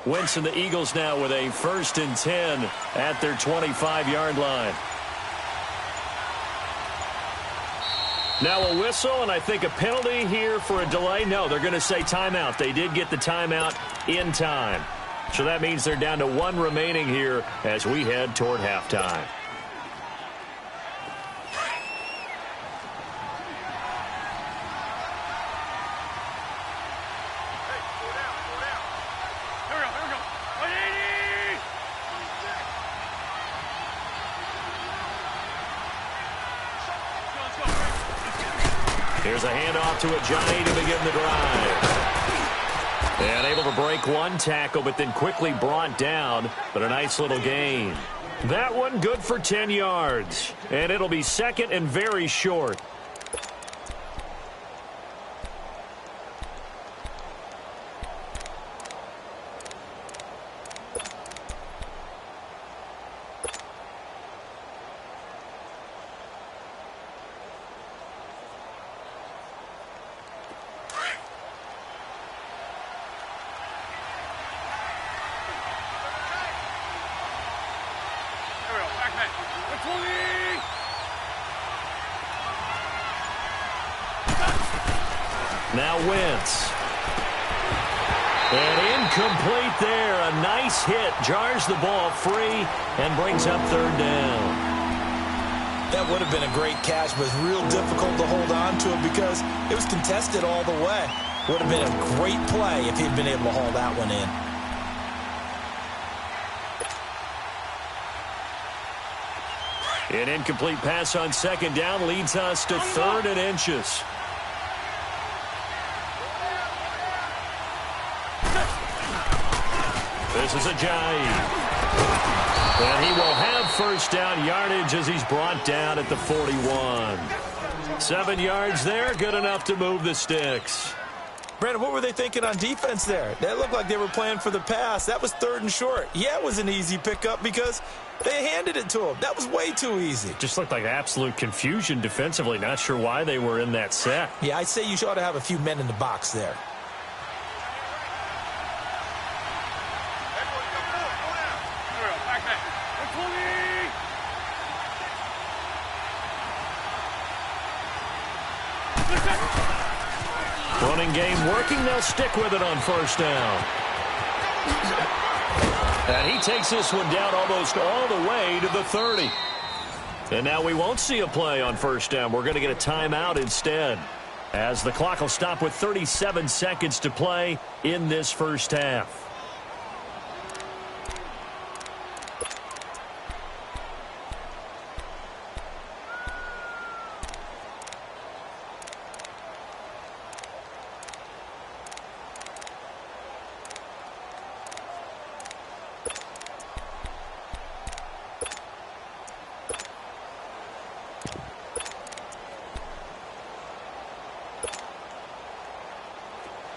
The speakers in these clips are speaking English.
Wentz and the Eagles now with a 1st and 10 at their 25-yard line. Now a whistle, and I think a penalty here for a delay. No, they're going to say timeout. They did get the timeout in time. So that means they're down to 1 remaining here as we head toward halftime. Here's a handoff to Ajayi to begin the drive. And able to break 1 tackle, but then quickly brought down. But a nice little gain. That one good for 10 yards. And it'll be 2nd and very short. Now Wentz. And incomplete there. A nice hit. Jars the ball free and brings up 3rd down. That would have been a great catch, but it's real difficult to hold on to it because it was contested all the way. Would have been a great play if he'd been able to haul that one in. An incomplete pass on 2nd down leads us to 3rd and inches. This is Ajayi. And he will have 1st down yardage as he's brought down at the 41. 7 yards there, good enough to move the sticks. Brandon, what were they thinking on defense there? That looked like they were playing for the pass. That was 3rd and short. Yeah, it was an easy pickup because they handed it to him. That was way too easy. Just looked like absolute confusion defensively. Not sure why they were in that set. Yeah, I'd say you ought to have a few men in the box there. Running game working. They'll stick with it on 1st down. And he takes this one down almost all the way to the 30. And now we won't see a play on 1st down. We're going to get a timeout instead, as the clock will stop with 37 seconds to play in this 1st half.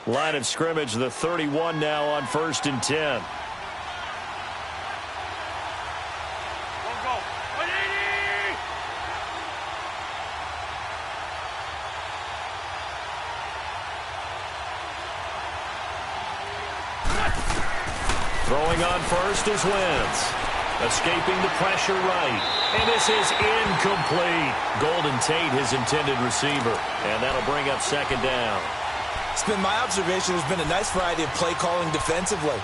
Line of scrimmage, the 31 now on 1st and 10. Throwing on 1st is Wentz. Escaping the pressure right. And this is incomplete. Golden Tate, his intended receiver. And that'll bring up 2nd down. It's been my observation there's been a nice variety of play calling defensively.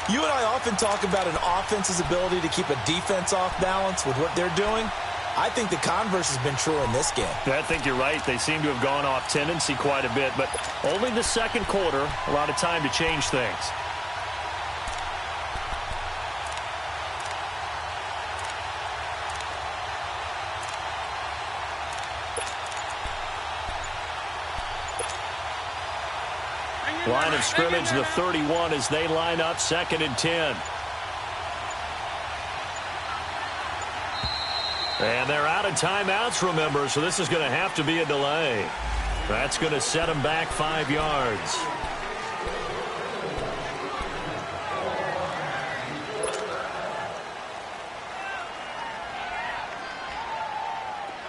You and I often talk about an offense's ability to keep a defense off balance with what they're doing. I think the converse has been true in this game. I think you're right. They seem to have gone off tendency quite a bit, but only the 2nd quarter, a lot of time to change things. Line of scrimmage, the 31 as they line up 2nd and 10. And they're out of timeouts, remember, so this is going to have to be a delay. That's going to set them back 5 yards.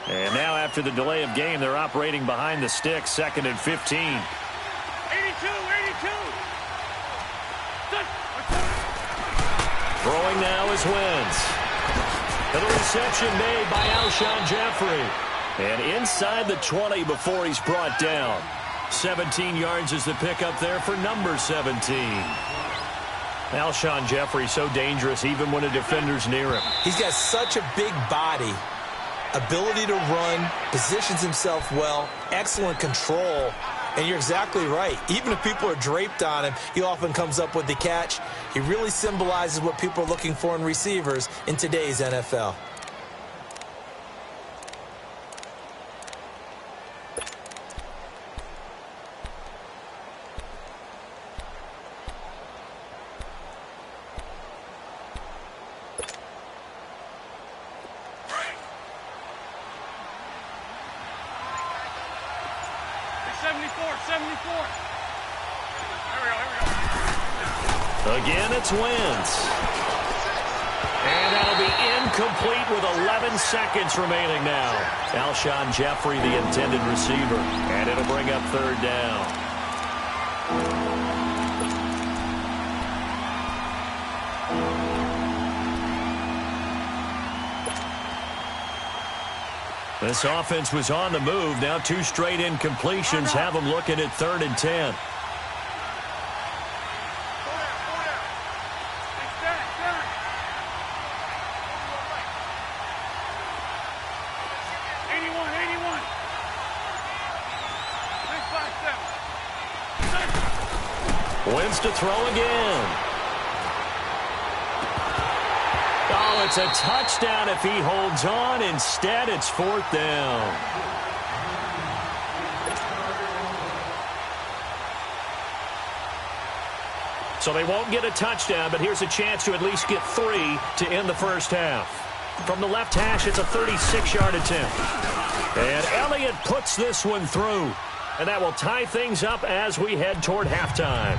And now after the delay of game, they're operating behind the sticks, 2nd and 15. 82. Throwing now is Wentz. And the reception made by Alshon Jeffrey. And inside the 20 before he's brought down. 17 yards is the pickup there for number 17. Alshon Jeffrey so dangerous even when a defender's near him. He's got such a big body, ability to run, positions himself well, excellent control. And you're exactly right. Even if people are draped on him, he often comes up with the catch. He really symbolizes what people are looking for in receivers in today's NFL. Again, it's Wentz. And that'll be incomplete with 11 seconds remaining now. Alshon Jeffrey, the intended receiver. And it'll bring up third down. This offense was on the move. Now 2 straight incompletions have them looking at 3rd and 10. Wentz to throw again. Oh, it's a touchdown if he holds on. Instead, it's 4th down. So they won't get a touchdown, but here's a chance to at least get 3 to end the first half. From the left hash, it's a 36-yard attempt. And Elliott puts this one through. And that will tie things up as we head toward halftime.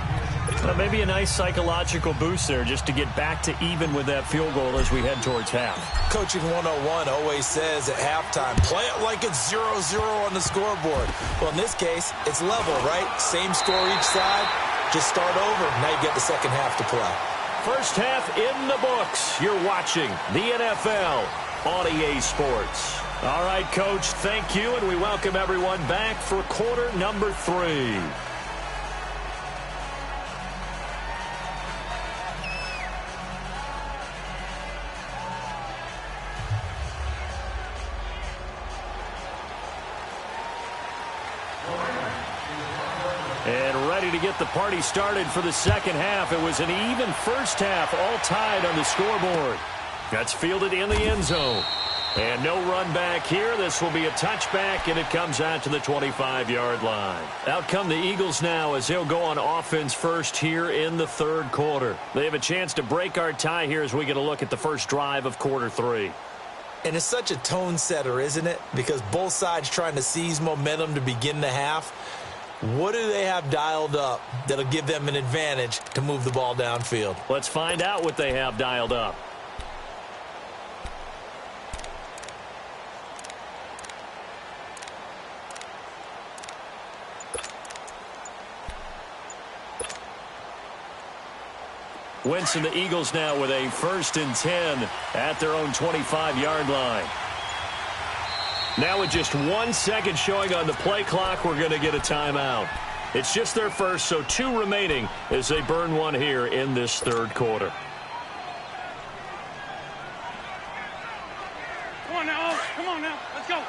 Maybe a nice psychological boost there just to get back to even with that field goal as we head towards half. Coaching 101 always says at halftime, play it like it's 0-0 on the scoreboard. Well, in this case, it's level, right? Same score each side. Just start over. Now you get the second half to play. First half in the books. You're watching the NFL on EA Sports. All right, Coach, thank you, and we welcome everyone back for quarter number 3. And ready to get the party started for the second half. It was an even first half, all tied on the scoreboard. That's fielded in the end zone. And no run back here. This will be a touchback, and it comes out to the 25-yard line. Out come the Eagles now as they'll go on offense first here in the third quarter. They have a chance to break our tie here as we get a look at the first drive of quarter 3. And it's such a tone setter, isn't it? Because both sides trying to seize momentum to begin the half. What do they have dialed up that'll give them an advantage to move the ball downfield? Let's find out what they have dialed up. Wentz and the Eagles now with a 1st and 10 at their own 25-yard line. Now with just 1 second showing on the play clock, we're going to get a timeout. It's just their first, so 2 remaining as they burn one here in this third quarter. Come on now, come on now, let's go.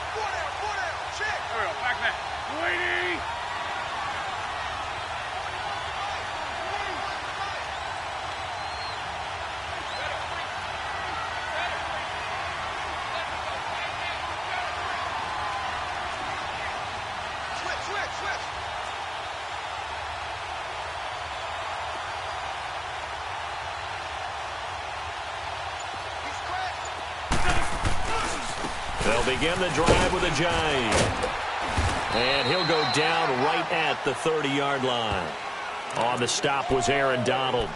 Four down, check. There we go, back there. Waiting. They'll begin the drive with a jive. And he'll go down right at the 30-yard line. On the stop was Aaron Donald.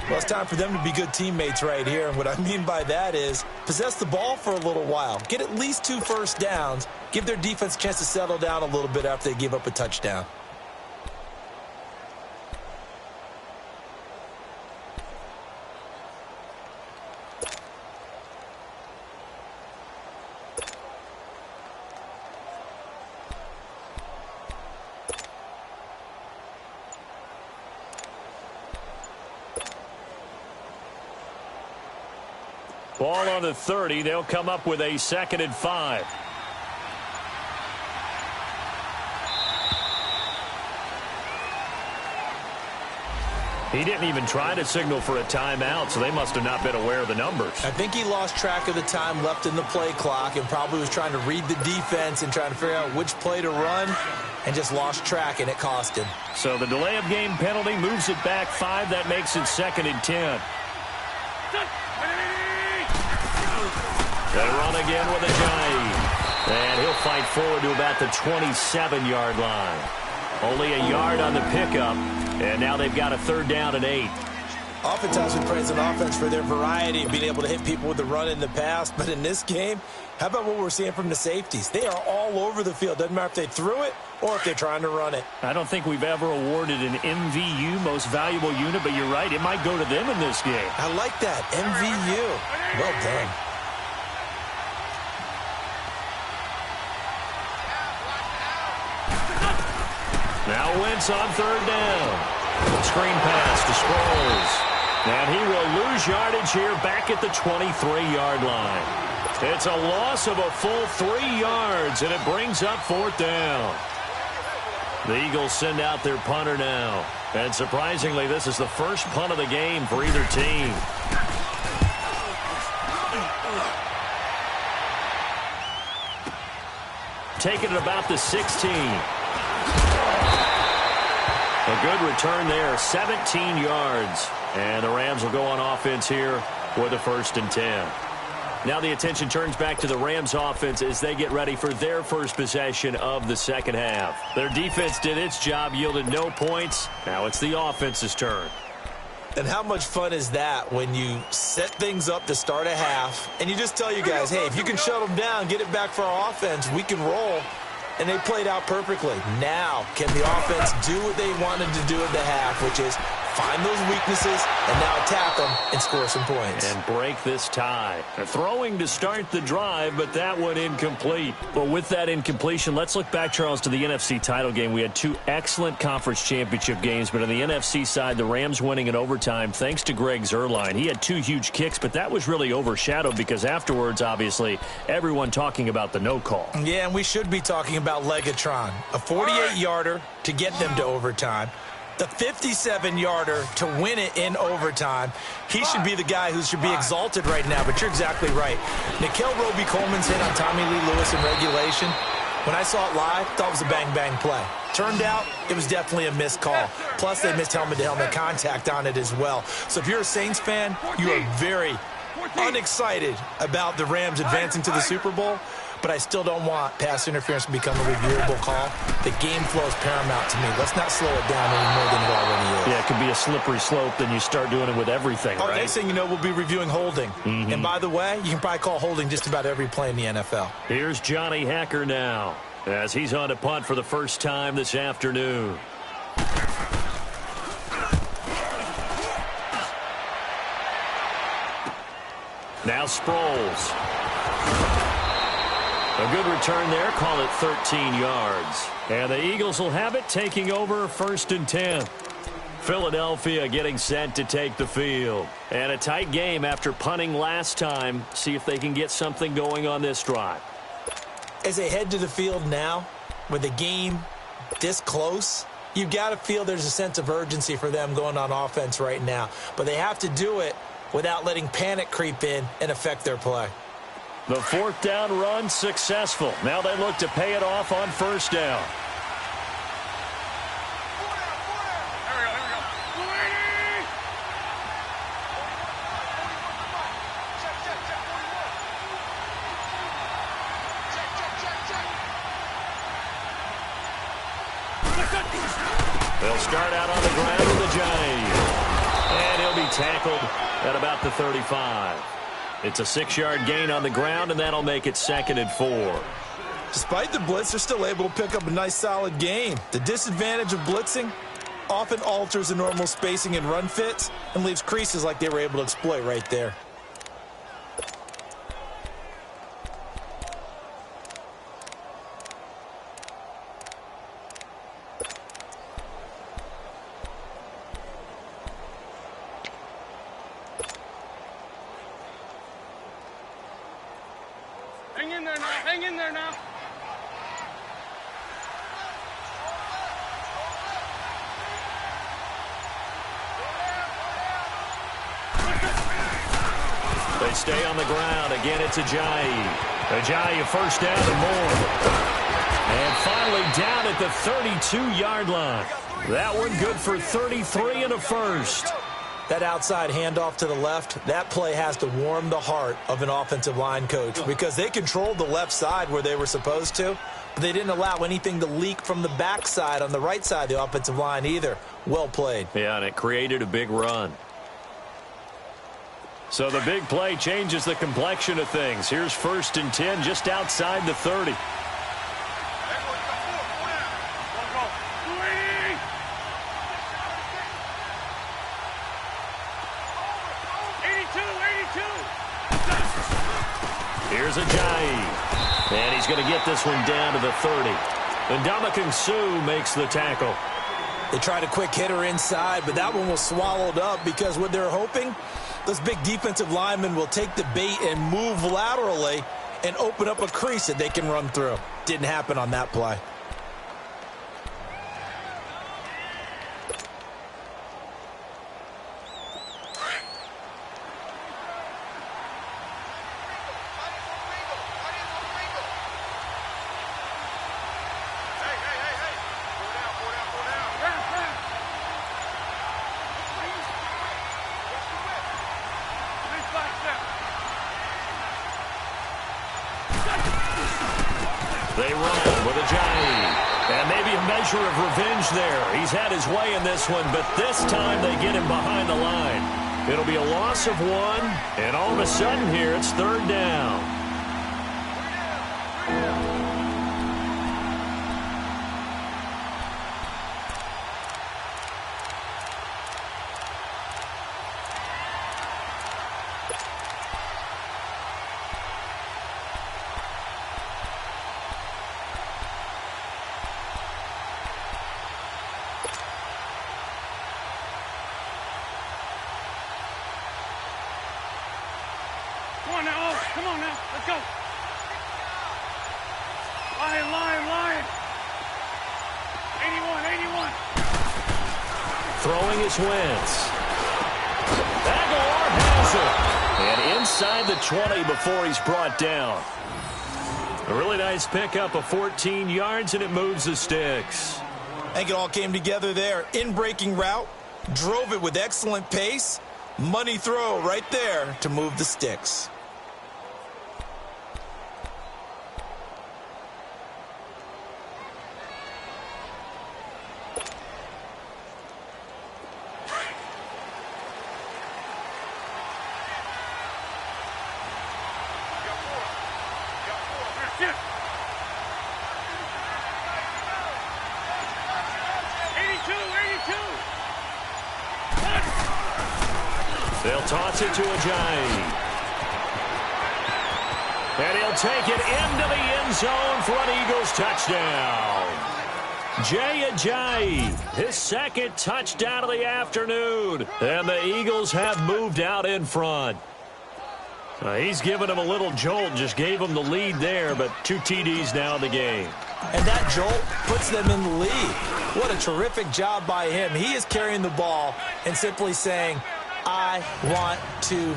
Well, it's time for them to be good teammates right here. And what I mean by that is possess the ball for a little while. Get at least 2 first downs. Give their defense a chance to settle down a little bit after they give up a touchdown. Ball on the 30. They'll come up with a 2nd and 5. He didn't even try to signal for a timeout, so they must have not been aware of the numbers. I think he lost track of the time left in the play clock and probably was trying to read the defense and trying to figure out which play to run and just lost track, and it cost him. So the delay of game penalty moves it back 5. That makes it 2nd and 10. They run again with a Giant. And he'll fight forward to about the 27-yard line. Only a yard on the pickup, and now they've got a 3rd down and 8. Oftentimes we praise an offense for their variety of being able to hit people with the run in the pass, but in this game, how about what we're seeing from the safeties? They are all over the field. Doesn't matter if they threw it or if they're trying to run it. I don't think we've ever awarded an MVU, most valuable unit, but you're right, it might go to them in this game. I like that, MVU. Well done. Now Wentz on 3rd down. Screen pass to Sproles. And he will lose yardage here back at the 23-yard line. It's a loss of a full 3 yards, and it brings up 4th down. The Eagles send out their punter now. And surprisingly, this is the first punt of the game for either team. Taking it about the 16. A good return there, 17 yards. And the Rams will go on offense here with a 1st and 10. Now the attention turns back to the Rams offense as they get ready for their first possession of the 2nd half. Their defense did its job, yielded no points. Now it's the offense's turn. And how much fun is that when you set things up to start a half and you just tell you guys, hey, if you can shut them down, get it back for our offense, we can roll. And they played out perfectly. Now, can the offense do what they wanted to do at the half, which is find those weaknesses and now attack them and score some points. And break this tie. They're throwing to start the drive, but that one incomplete. Well, with that incompletion, let's look back, Charles, to the NFC title game. We had 2 excellent conference championship games, but on the NFC side, the Rams winning in overtime thanks to Greg Zuerlein. He had 2 huge kicks, but that was really overshadowed because afterwards, obviously, everyone talking about the no call. Yeah, and we should be talking about Legatron. A 48-yarder to get them to overtime. The 57-yarder to win it in overtime. He should be the guy who should be exalted right now, but you're exactly right. Nickell Robey-Coleman's hit on Tommy Lee Lewis in regulation. When I saw it live, I thought it was a bang-bang play. Turned out, it was definitely a missed call. Plus, they missed helmet-to-helmet contact on it as well. So if you're a Saints fan, you are very unexcited about the Rams advancing to the Super Bowl. But I still don't want pass interference to become a reviewable call. The game flow is paramount to me. Let's not slow it down any more than it already is. Yeah, it could be a slippery slope, then you start doing it with everything, right? Next thing you know, we'll be reviewing holding. And by the way, you can probably call holding just about every play in the NFL. Here's Johnny Hacker now, as he's on to punt for the first time this afternoon. Now Sproles. A good return there, call it 13 yards. And the Eagles will have it, taking over 1st and 10. Philadelphia getting set to take the field. And a tight game after punting last time. See if they can get something going on this drive. As they head to the field now, with the game this close, you've got to feel there's a sense of urgency for them going on offense right now. But they have to do it without letting panic creep in and affect their play. The 4th down run successful. Now they look to pay it off on 1st down. They'll start out on the ground with a Giant. And he'll be tackled at about the 35. It's a 6-yard gain on the ground, and that'll make it 2nd and 4. Despite the blitz, they're still able to pick up a nice, solid gain. The disadvantage of blitzing often alters the normal spacing and run fits and leaves creases like they were able to exploit right there. there now. Hang in there now. They stay on the ground. Again, it's Ajayi. Ajayi first down and more. And finally down at the 32-yard line. That one good for 33 and a first. That outside handoff to the left, that play has to warm the heart of an offensive line coach because they controlled the left side where they were supposed to, but they didn't allow anything to leak from the backside on the right side of the offensive line either. Well played. Yeah, and it created a big run. So the big play changes the complexion of things. Here's 1st and 10 just outside the 30. Here's Ajayi. And he's going to get this one down to the 30. And Ndamukong Suh makes the tackle. They tried a quick hitter inside, but that one was swallowed up because what they're hoping, those big defensive linemen will take the bait and move laterally and open up a crease that they can run through. Didn't happen on that play. They run with Ajayi. And maybe a measure of revenge there. He's had his way in this one, but this time they get him behind the line. It'll be a loss of 1, and all of a sudden here it's 3rd down. Come on now, let's go. Lion. 81. Throwing his Wentz. Aguilar has it. And inside the 20 before he's brought down. A really nice pickup of 14 yards, and it moves the sticks. I think it all came together there. In-breaking route, drove it with excellent pace. Money throw right there to move the sticks. They'll toss it to Ajayi. And he'll take it into the end zone for an Eagles touchdown. Jay Ajayi, his 2nd touchdown of the afternoon. And the Eagles have moved out in front. He's given them a little jolt, just gave them the lead there, but 2 TDs now in the game. And that jolt puts them in the lead. What a terrific job by him. He is carrying the ball and simply saying, I want to